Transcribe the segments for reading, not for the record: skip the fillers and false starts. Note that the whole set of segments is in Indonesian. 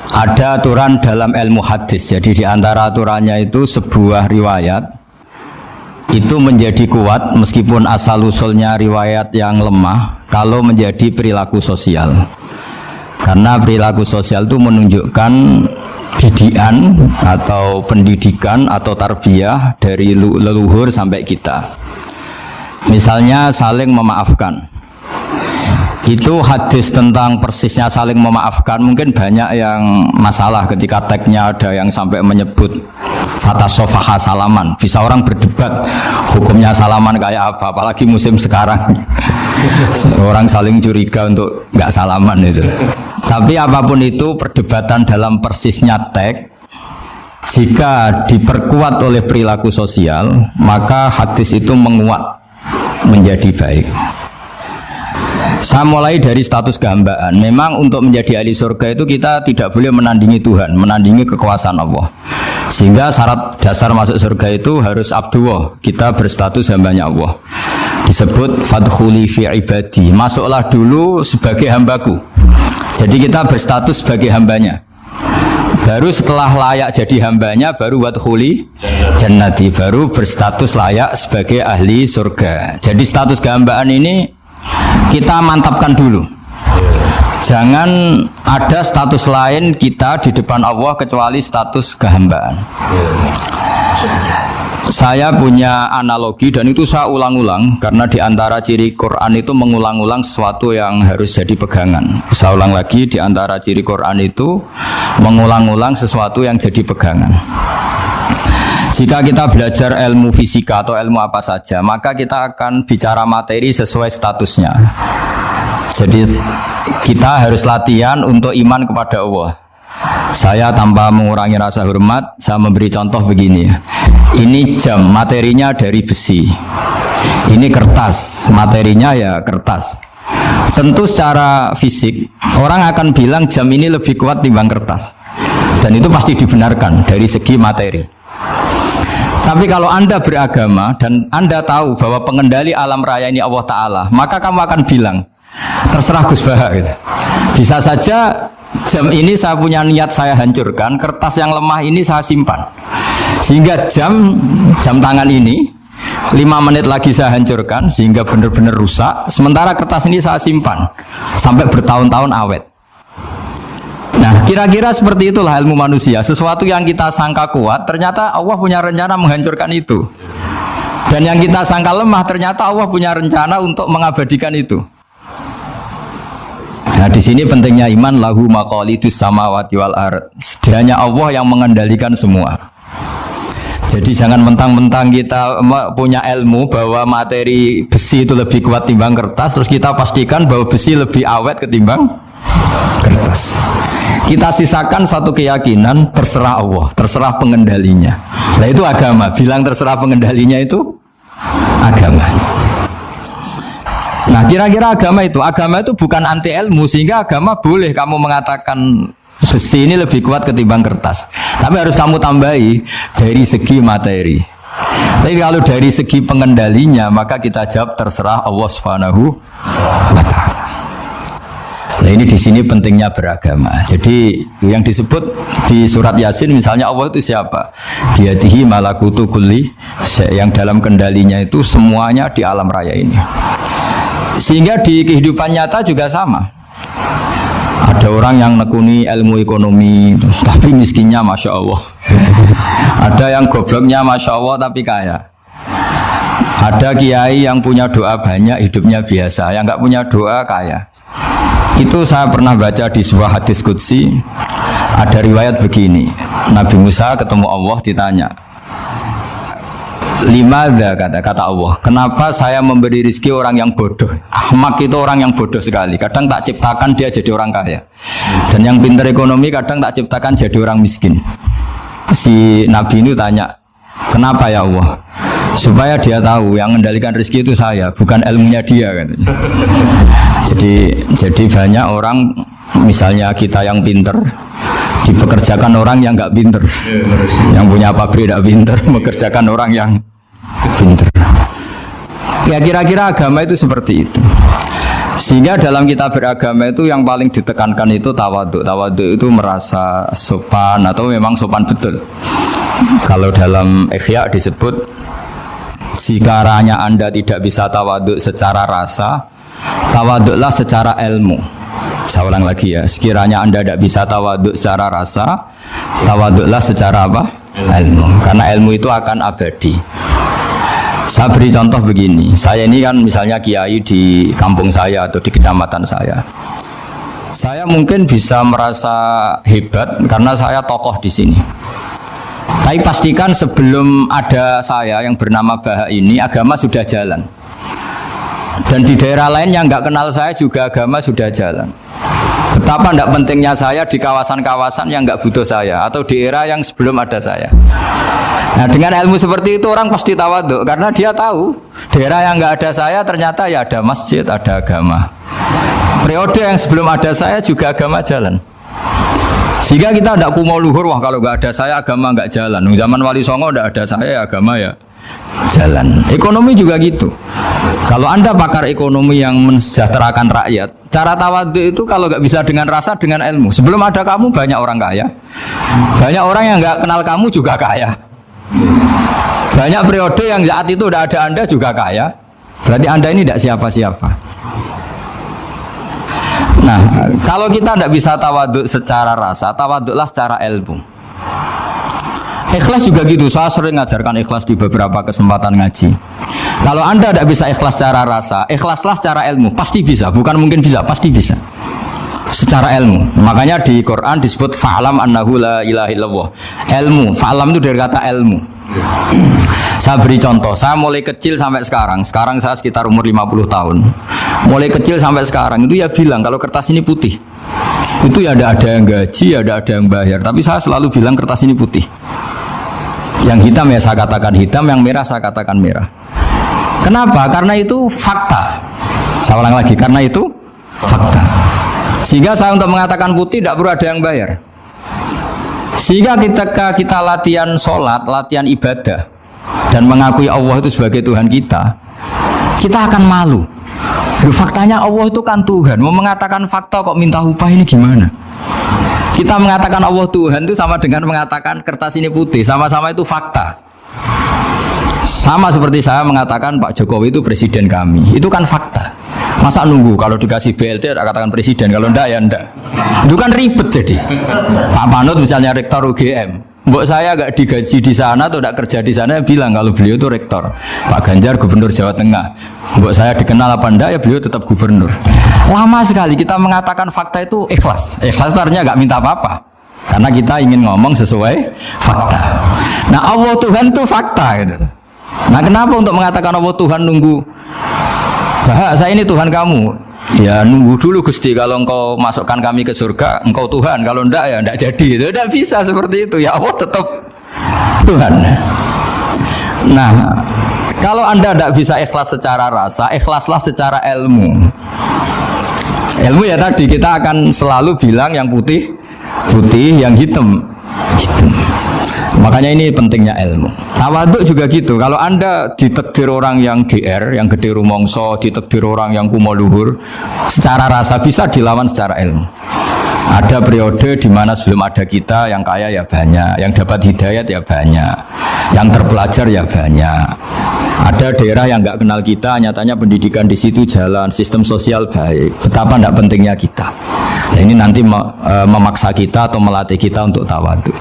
Ada aturan dalam ilmu hadis. Jadi di antara aturannya itu sebuah riwayat itu menjadi kuat meskipun asal usulnya riwayat yang lemah kalau menjadi perilaku sosial. Karena perilaku sosial itu menunjukkan didikan atau pendidikan atau tarbiyah dari leluhur sampai kita. Misalnya saling memaafkan. Itu hadis tentang persisnya saling memaafkan mungkin banyak yang masalah ketika teksnya ada yang sampai menyebut fatasofaha salaman. Bisa orang berdebat hukumnya salaman kayak apa, apalagi musim sekarang orang saling curiga untuk nggak salaman itu. Tapi apapun itu perdebatan dalam persisnya teks jika diperkuat oleh perilaku sosial maka hadis itu menguat menjadi baik. Saya mulai dari status kehambaan. Memang untuk menjadi ahli surga itu kita tidak boleh menandingi Tuhan, menandingi kekuasaan Allah. Sehingga syarat dasar masuk surga itu harus abdullah. Kita berstatus hambanya Allah. Disebut fadkhuli fi ibadi. Masuklah dulu sebagai hambaku. Jadi kita berstatus sebagai hambanya. Baru setelah layak jadi hambanya baru wadkhuli jannati, baru berstatus layak sebagai ahli surga. Jadi status kehambaan ini kita mantapkan dulu. Jangan ada status lain kita di depan Allah kecuali status kehambaan. Saya punya analogi dan itu saya ulang-ulang karena di antara ciri Quran itu mengulang-ulang sesuatu yang harus jadi pegangan. Saya ulang lagi, di antara ciri Quran itu mengulang-ulang sesuatu yang jadi pegangan. Jika kita belajar ilmu fisika atau ilmu apa saja, maka kita akan bicara materi sesuai statusnya. Jadi kita harus latihan untuk iman kepada Allah. Saya tanpa mengurangi rasa hormat, saya memberi contoh begini. Ini jam, materinya dari besi. Ini kertas, materinya ya kertas. Tentu secara fisik, orang akan bilang jam ini lebih kuat timbang kertas. Dan itu pasti dibenarkan dari segi materi. Tapi kalau Anda beragama dan Anda tahu bahwa pengendali alam raya ini Allah Ta'ala, maka kamu akan bilang, terserah Gus Baha gitu. Bisa saja jam ini saya punya niat saya hancurkan, kertas yang lemah ini saya simpan. Sehingga jam tangan ini 5 menit lagi saya hancurkan sehingga benar-benar rusak. Sementara kertas ini saya simpan sampai bertahun-tahun awet. Nah, kira-kira seperti itulah ilmu manusia. Sesuatu yang kita sangka kuat, ternyata Allah punya rencana menghancurkan itu. Dan yang kita sangka lemah, ternyata Allah punya rencana untuk mengabadikan itu. Nah, di sini pentingnya iman, lahu maqalidus samawati wal ard. Hanya Allah yang mengendalikan semua. Jadi jangan mentang-mentang kita punya ilmu bahwa materi besi itu lebih kuat timbang kertas, terus kita pastikan bahwa besi lebih awet ketimbang kertas. Kita sisakan satu keyakinan, terserah Allah, terserah pengendalinya. Nah itu agama. Bilang terserah pengendalinya itu agama. Nah kira-kira agama itu bukan anti ilmu, sehingga agama boleh kamu mengatakan besi ini lebih kuat ketimbang kertas. Tapi harus kamu tambahi dari segi materi. Tapi kalau dari segi pengendalinya, maka kita jawab terserah Allah Subhanahu wa Ta'ala. Nah ini di sini pentingnya beragama. Jadi yang disebut di surat Yasin misalnya Allah itu siapa? Biyadihi malakutu kulli, yang dalam kendalinya itu semuanya di alam raya ini. Sehingga di kehidupan nyata juga sama. Ada orang yang nekuni ilmu ekonomi tapi miskinnya Masya Allah. Ada yang gobloknya Masya Allah tapi kaya. Ada kiai yang punya doa banyak hidupnya biasa, yang nggak punya doa kaya. Itu saya pernah baca di sebuah hadis qudsi. Ada riwayat begini, Nabi Musa ketemu Allah ditanya, limadha, kata Allah, kenapa saya memberi rezeki orang yang bodoh? Ahmak itu orang yang bodoh sekali. Kadang tak ciptakan dia jadi orang kaya, dan yang pintar ekonomi kadang tak ciptakan jadi orang miskin. Si Nabi ini tanya, kenapa ya Allah? Supaya dia tahu yang mengendalikan rezeki itu saya, bukan ilmunya dia katanya. Jadi banyak orang, misalnya kita yang pinter dipekerjakan orang yang nggak pinter, yang punya pabrik tidak pinter mengerjakan orang yang pinter. Ya kira-kira agama itu seperti itu. Sehingga dalam kita beragama itu yang paling ditekankan itu tawaduk. Tawaduk itu merasa sopan atau memang sopan betul. Kalau dalam Ihya disebut sekiranya Anda tidak bisa tawaduk secara rasa, tawaduklah secara ilmu. Saya ulang lagi ya, sekiranya Anda tidak bisa tawaduk secara rasa, tawaduklah secara apa? Ilmu. Karena ilmu itu akan abadi. Saya beri contoh begini, saya ini kan misalnya kiai di kampung saya atau di kecamatan saya. Saya mungkin bisa merasa hebat karena saya tokoh di sini. Tapi pastikan sebelum ada saya yang bernama Baha ini, agama sudah jalan. Dan di daerah lain yang nggak kenal saya juga agama sudah jalan. Betapa tidak pentingnya saya di kawasan-kawasan yang nggak butuh saya atau di era yang sebelum ada saya. Nah, dengan ilmu seperti itu orang pasti tawaduk karena dia tahu daerah yang nggak ada saya ternyata ya ada masjid, ada agama. Periode yang sebelum ada saya juga agama jalan. Sehingga kita tidak kumo luhur, wah kalau nggak ada saya agama nggak jalan. Zaman Wali Songo tidak ada saya agama ya jalan. Ekonomi juga gitu. Kalau Anda pakar ekonomi yang mensejahterakan rakyat, cara tawaduk itu kalau nggak bisa dengan rasa, dengan ilmu. Sebelum ada kamu banyak orang kaya, banyak orang yang nggak kenal kamu juga kaya. Banyak periode yang saat itu udah ada Anda juga kaya. Berarti Anda ini tidak siapa-siapa. Nah, kalau kita tidak bisa tawaduk secara rasa, tawaduklah secara ilmu. Ikhlas juga gitu. Saya sering ngajarkan ikhlas di beberapa kesempatan ngaji. Kalau Anda tidak bisa ikhlas secara rasa, ikhlaslah secara ilmu. Pasti bisa, bukan mungkin bisa, pasti bisa. Secara ilmu. Makanya di Quran disebut fa'lam annahu la ilaha illallah. Ilmu, fa'lam itu dari kata ilmu. Saya beri contoh, saya mulai kecil sampai sekarang saya sekitar umur 50 tahun. Mulai kecil sampai sekarang itu ya bilang kalau kertas ini putih. Itu ya ada yang gaji, ada yang bayar. Tapi saya selalu bilang kertas ini putih. Yang hitam ya saya katakan hitam, yang merah saya katakan merah. Kenapa? Karena itu fakta. Saya ulang lagi, karena itu fakta. Sehingga saya untuk mengatakan putih tidak perlu ada yang bayar. Sehingga ketika kita latihan sholat, latihan ibadah dan mengakui Allah itu sebagai Tuhan kita akan malu. Loh, faktanya Allah itu kan Tuhan. Mau mengatakan fakta kok minta upah, ini gimana? Kita mengatakan Allah Tuhan itu sama dengan mengatakan kertas ini putih. Sama-sama itu fakta. Sama seperti saya mengatakan Pak Jokowi itu presiden kami. Itu kan fakta. Masa nunggu kalau dikasih BLT katakan presiden, kalau enggak ya enggak. Itu kan ribet jadi. Pak Panut misalnya rektor UGM, mbok saya enggak digaji di sana atau enggak kerja di sana, bilang kalau beliau itu rektor. Pak Ganjar gubernur Jawa Tengah, mbok saya dikenal apa enggak ya beliau tetap gubernur. Lama sekali kita mengatakan fakta itu ikhlas. Ikhlas itu artinya enggak minta apa-apa. Karena kita ingin ngomong sesuai fakta. Nah, Allah Tuhan itu fakta gitu. Nah, kenapa untuk mengatakan Allah Tuhan nunggu? Bah, saya ini Tuhan kamu. Ya nunggu dulu Gusti, kalau engkau masukkan kami ke surga, engkau Tuhan. Kalau enggak ya enggak jadi. Tidak bisa seperti itu. Ya Allah tetap Tuhan. Nah, kalau Anda tidak bisa ikhlas secara rasa, ikhlaslah secara ilmu. Ilmu ya tadi kita akan selalu bilang yang putih putih, yang hitam hitam. Makanya ini pentingnya ilmu. Tawaduk juga gitu. Kalau Anda ditakdir orang yang GR, yang gede rumongso, ditakdir orang yang kumo luhur, secara rasa bisa dilawan secara ilmu. Ada periode di mana sebelum ada kita yang kaya ya banyak, yang dapat hidayat ya banyak, yang terpelajar ya banyak. Ada daerah yang nggak kenal kita, nyatanya pendidikan di situ jalan, sistem sosial baik. Betapa tidak pentingnya kita. Nah, ini nanti memaksa kita atau melatih kita untuk tawaduk.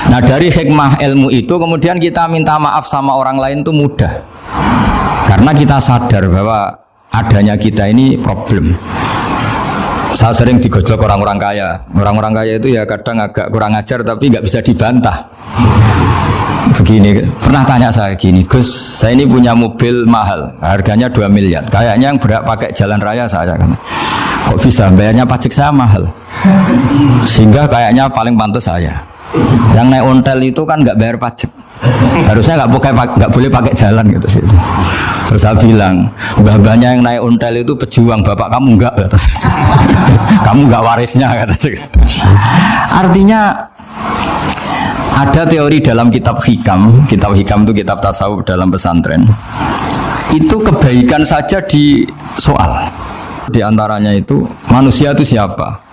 Nah, dari hikmah ilmu itu kemudian kita minta maaf sama orang lain itu mudah. Karena kita sadar bahwa adanya kita ini problem. Saya sering digojok orang-orang kaya. Orang-orang kaya itu ya kadang agak kurang ajar tapi nggak bisa dibantah. Begini, pernah tanya saya gini, Gus, saya ini punya mobil mahal, harganya 2 miliar. Kayaknya yang berak pakai jalan raya saya kan. Kok bisa bayarnya pajak saya mahal? Sehingga kayaknya paling pantas saya. Yang naik ontel itu kan nggak bayar pajak, harusnya nggak boleh pakai jalan gitu sih. Terus saya bilang, mbah-mbahnya yang naik ontel itu pejuang, bapak kamu enggak, kata saya. Kamu nggak warisnya, kata saya. Artinya ada teori dalam kitab hikam itu kitab tasawuf dalam pesantren. Itu kebaikan saja di soal. diantaranya itu manusia itu siapa?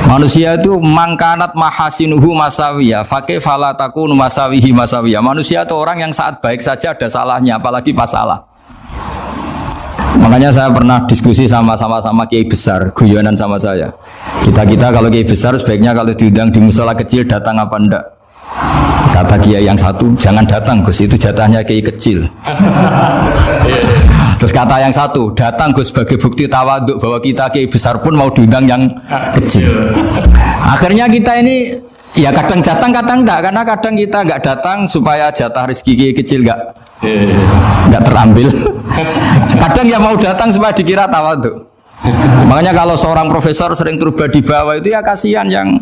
Manusia itu mangkanat mahasinuhu masawiyah, fakih falatakun masawihi masawiyah. Manusia itu orang yang saat baik saja ada salahnya, apalagi pas salah. Makanya saya pernah diskusi sama kiai besar, guyonan sama saya. Kita kalau kiai besar sebaiknya kalau diundang di musola kecil datang apa enggak? Kata kiai yang satu, jangan datang Gus, itu jatahnya kiai kecil. Terus kata yang satu, datang Gus sebagai bukti tawaduk bahwa kita kiai besar pun mau diundang yang kecil. Akhirnya kita ini ya kadang datang kadang enggak, karena kadang kita enggak datang supaya jatah rezeki kiai kecil enggak terambil. Kadang ya mau datang supaya dikira tawaduk. Makanya kalau seorang profesor sering terubah di bawah itu ya kasihan yang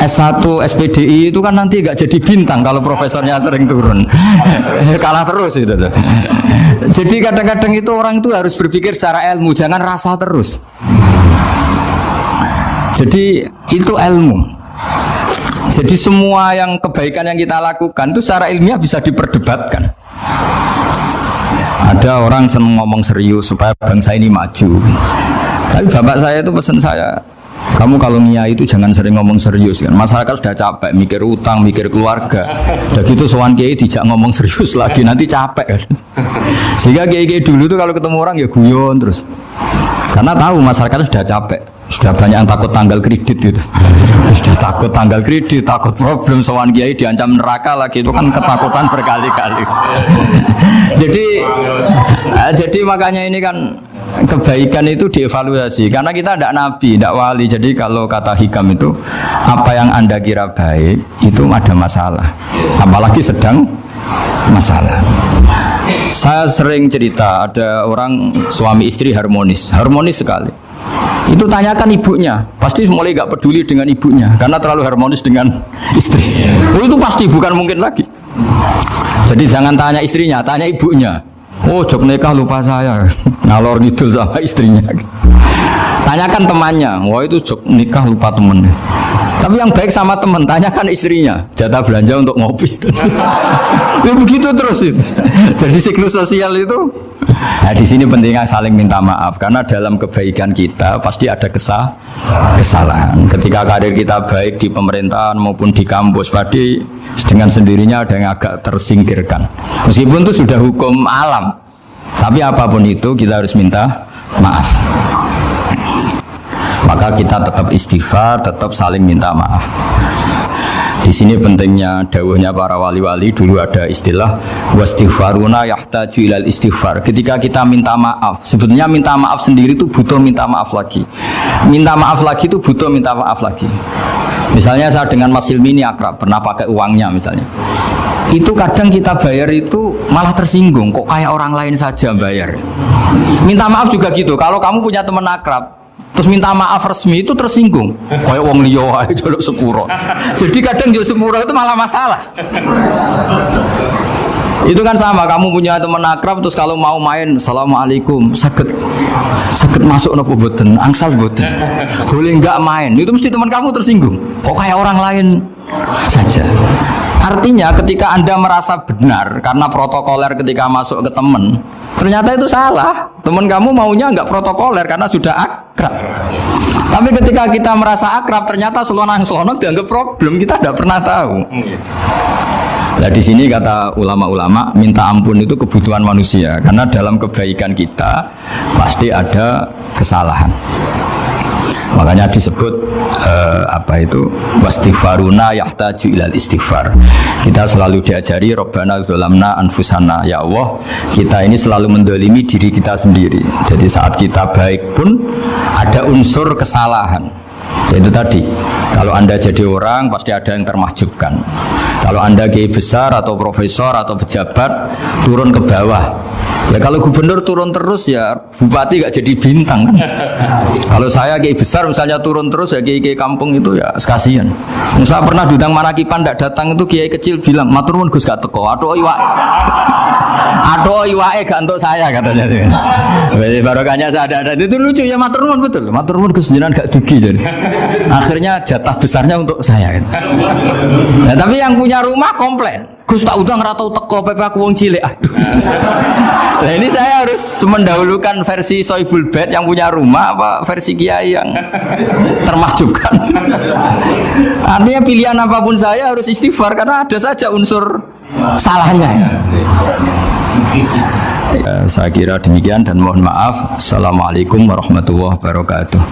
S1, SPDI itu kan nanti gak jadi bintang kalau profesornya sering turun. Kalah terus itu. Jadi kadang-kadang itu orang itu harus berpikir secara ilmu, jangan rasa terus. Jadi itu ilmu. Jadi semua yang kebaikan yang kita lakukan itu secara ilmiah bisa diperdebatkan. Ada orang senang ngomong serius supaya bangsa ini maju. Tapi bapak saya itu pesan saya, kamu kalau ngiyai itu jangan sering ngomong serius kan. Masyarakat sudah capek mikir utang, mikir keluarga. Udah gitu sowan kiai dijak ngomong serius lagi nanti capek kan. Sehingga kiai-kiai dulu tuh kalau ketemu orang ya guyon terus. Karena tahu masyarakat sudah capek. Sudah banyak yang takut tanggal kredit gitu. Sudah takut tanggal kredit, takut problem sowan kiai diancam neraka lagi, itu kan ketakutan berkali-kali. Jadi makanya ini kan kebaikan itu dievaluasi karena kita tidak nabi, tidak wali. Jadi kalau kata hikam itu apa yang Anda kira baik itu ada masalah, apalagi sedang masalah. Saya sering cerita ada orang suami istri harmonis sekali. Itu tanyakan ibunya, pasti mulai gak peduli dengan ibunya karena terlalu harmonis dengan istri. Oh, itu pasti bukan mungkin lagi. Jadi jangan tanya istrinya, tanya ibunya. Oh, jok nikah lupa saya, ngalor ngidul sama istrinya. Tanyakan temannya, wah itu jok nikah lupa temennya. Tapi yang baik sama teman, tanyakan istrinya, jatah belanja untuk ngopi. Ya begitu terus itu. Jadi siklus sosial itu. Nah, di sini pentingnya saling minta maaf karena dalam kebaikan kita pasti ada kesalahan. Ketika karir kita baik di pemerintahan maupun di kampus, pasti dengan sendirinya ada yang agak tersingkirkan. Meskipun itu sudah hukum alam, tapi apapun itu kita harus minta maaf. Maka kita tetap istighfar, tetap saling minta maaf. Di sini pentingnya dawuhnya para wali-wali. Dulu ada istilah wastighfaruna yahtaju ilal istighfar. Ketika kita minta maaf, sebetulnya minta maaf sendiri itu butuh minta maaf lagi. Minta maaf lagi itu butuh minta maaf lagi. Misalnya saya dengan Mas Hilmi ini akrab, pernah pakai uangnya misalnya. Itu kadang kita bayar itu malah tersinggung, kok kayak orang lain saja bayar. Minta maaf juga gitu. Kalau kamu punya teman akrab terus minta maaf resmi itu tersinggung, kayak wong liya ae jaluk sepuro. Jadi kadang jaluk sepuro itu malah masalah. Itu kan sama, kamu punya teman akrab terus kalau mau main assalamualaikum sakit masuk nopo boten, angsal boten, boleh nggak main, itu mesti teman kamu tersinggung, kok kayak orang lain saja. Artinya ketika Anda merasa benar karena protokoler ketika masuk ke teman, ternyata itu salah. Teman kamu maunya nggak protokoler karena sudah akrab. Tapi ketika kita merasa akrab, ternyata selonang-selonang dianggap problem, kita tidak pernah tahu. Nah, di sini kata ulama-ulama, minta ampun itu kebutuhan manusia karena dalam kebaikan kita pasti ada kesalahan. Makanya disebut wastighfaruna yahtaju ilal istighfar. Kita selalu diajari Rabbana dzalamna anfusana, ya Allah, kita ini selalu mendolimi diri kita sendiri. Jadi saat kita baik pun ada unsur kesalahan. Itu tadi, kalau Anda jadi orang pasti ada yang termahjubkan. Kalau Anda kiai besar atau profesor atau pejabat turun ke bawah, ya kalau gubernur turun terus ya bupati gak jadi bintang kan. Kalau saya kiai besar misalnya turun terus ya kiai kampung itu ya kasihan. Saya pernah diundang Manakipan tidak datang itu kiai kecil bilang matur nuwun Gus gak teko, aduh iwake gak untuk saya katanya. Barokahnya saya ada itu lucu ya, matur nuwun betul. Matur nuwun Gus jenengan gak dugi jadi. Akhirnya jatah besarnya untuk saya kan. Nah, tapi yang punya rumah komplain. Gus tak udang ora tau teko PP aku wong cilik. Aduh. Nah ini saya harus mendahulukan versi Sohibul Bait yang punya rumah apa versi Kiai yang termakjubkan. Artinya pilihan apapun saya harus istighfar karena ada saja unsur salahnya. Saya kira demikian dan mohon maaf. Assalamualaikum warahmatullahi wabarakatuh.